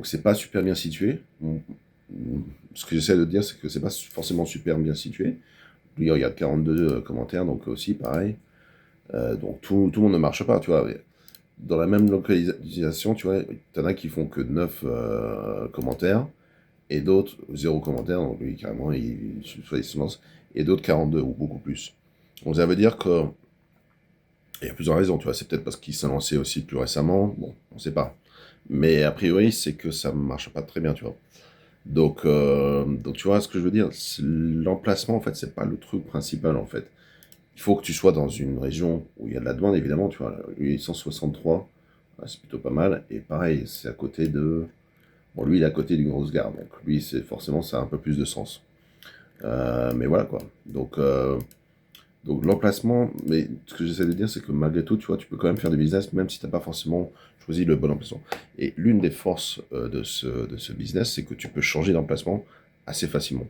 Donc c'est pas super bien situé. Ce que j'essaie de dire, c'est que c'est pas forcément super bien situé. Lui, il regarde 42 commentaires, donc aussi pareil. Donc tout le monde ne marche pas, tu vois. Dans la même localisation, tu vois, t'en as qui font que 9 commentaires, et d'autres 0 commentaires, donc lui carrément, soit il se lance, et d'autres 42 ou beaucoup plus. Donc ça veut dire que il y a plusieurs raisons, tu vois, c'est peut-être parce qu'il s'est lancé aussi plus récemment, bon, on sait pas. Mais a priori, c'est que ça marche pas très bien, tu vois. Donc tu vois ce que je veux dire, l'emplacement, en fait, c'est pas le truc principal, en fait. Il faut que tu sois dans une région où il y a de la demande, évidemment, tu vois. Lui, 163, c'est plutôt pas mal. Et pareil, c'est à côté de... Bon, lui, il est à côté d'une grosse gare, donc lui, c'est forcément, ça a un peu plus de sens. Mais voilà, quoi. Donc l'emplacement, mais ce que j'essaie de dire, c'est que malgré tout, tu vois, tu peux quand même faire du business, même si tu n'as pas forcément choisi le bon emplacement. Et l'une des forces de ce business, c'est que tu peux changer d'emplacement assez facilement.